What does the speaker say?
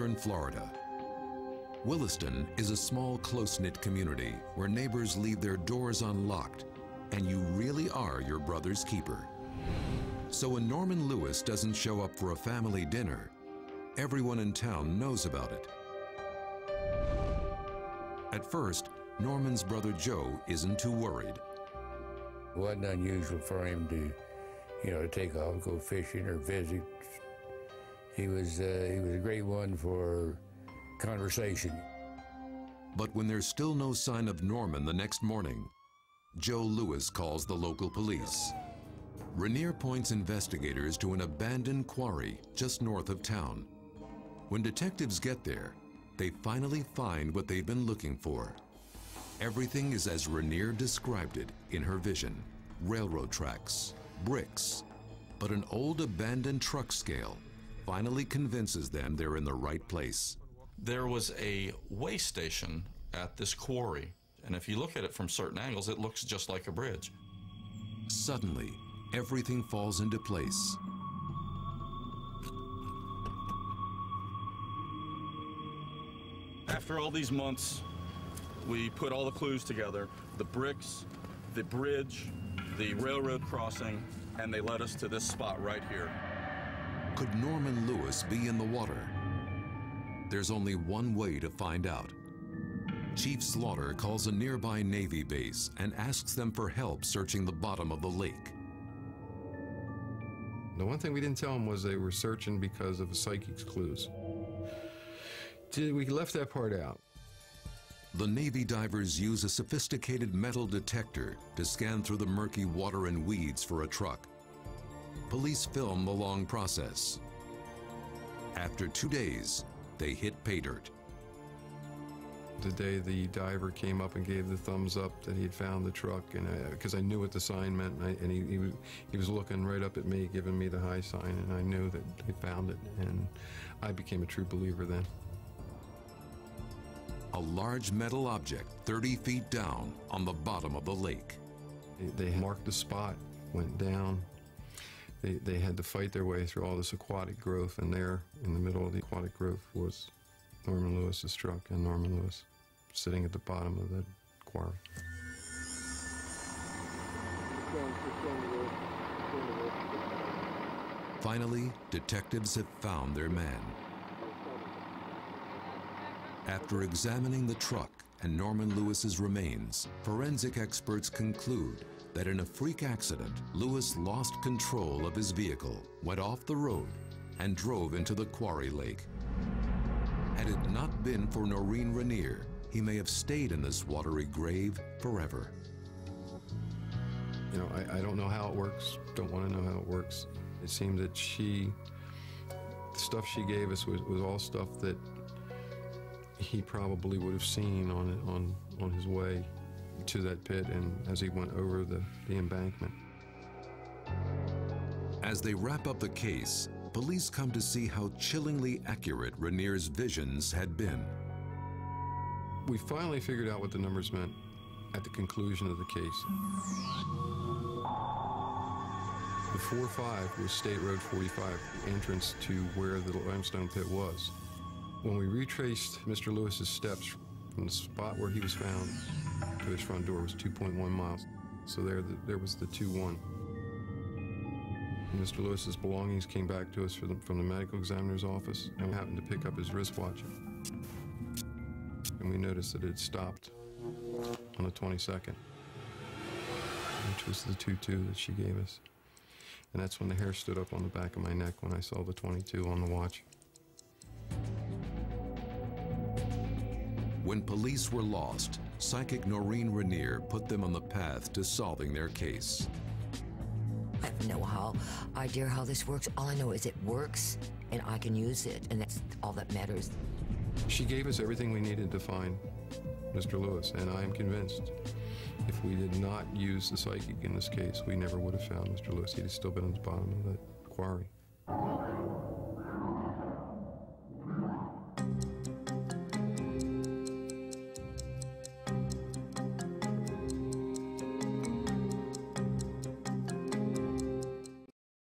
northern Florida. Wilston is a small, close-knit community where neighbors leave their doors unlocked, and you really are your brother's keeper. So when Norman Lewis doesn't show up for a family dinner, everyone in town knows about it. At first, Norman's brother Joe isn't too worried. It wasn't unusual for him to, to take off, go fishing or visit. He was a great one for conversation. But when there's still no sign of Norman the next morning, Joe Lewis calls the local police. Renier points investigators to an abandoned quarry just north of town. When detectives get there, they finally find what they've been looking for. Everything is as Renier described it in her vision: railroad tracks, bricks. But an old abandoned truck scale finally convinces them they're in the right place. There was a way station at this quarry, and if you look at it from certain angles, it looks just like a bridge. Suddenly, everything falls into place. After all these months, we put all the clues together: the bricks, the bridge, the railroad crossing, and they led us to this spot right here. Could Norman Lewis be in the water? There's only one way to find out. Chief Slaughter calls a nearby Navy base and asks them for help searching the bottom of the lake. The one thing we didn't tell them was they were searching because of the psychic's clues. We left that part out. The Navy divers use a sophisticated metal detector to scan through the murky water and weeds for a truck. Police film the long process. After 2 days, they hit pay dirt. The day the diver came up and gave the thumbs up that he had found the truck, and because I knew what the sign meant, and he was looking right up at me, giving me the high sign, and I knew that they found it, and I became a true believer then. A large metal object 30 feet down on the bottom of the lake. They marked the spot, went down. They had to fight their way through all this aquatic growth, and there in the middle of the aquatic growth was Norman Lewis's truck, and Norman Lewis sitting at the bottom of the quarry. Finally, detectives have found their man. After examining the truck and Norman Lewis's remains, forensic experts conclude that in a freak accident, Lewis lost control of his vehicle, went off the road, and drove into the quarry lake. Had it not been for Noreen Renier, he may have stayed in this watery grave forever. I don't know how it works, don't want to know how it works. It seemed that the stuff she gave us was all stuff that he probably would have seen on his way to that pit and as he went over the embankment. As they wrap up the case, police come to see how chillingly accurate Renier's visions had been. We finally figured out what the numbers meant at the conclusion of the case. The 4-5 was State Road 45, the entrance to where the limestone pit was. When we retraced Mr. Lewis's steps from the spot where he was found to his front door was 2.1 miles. So there was the 2-1. Mr. Lewis's belongings came back to us from the medical examiner's office, and we happened to pick up his wristwatch. And we noticed that it had stopped on the 22nd, which was the 2-2 that she gave us. And that's when the hair stood up on the back of my neck when I saw the 22 on the watch. When police were lost, psychic Noreen Renier put them on the path to solving their case. I have no idea how this works. All I know is it works, and I can use it, and that's all that matters. She gave us everything we needed to find Mr. Lewis, and I am convinced if we did not use the psychic in this case, we never would have found Mr. Lewis. He'd have still been at the bottom of the quarry.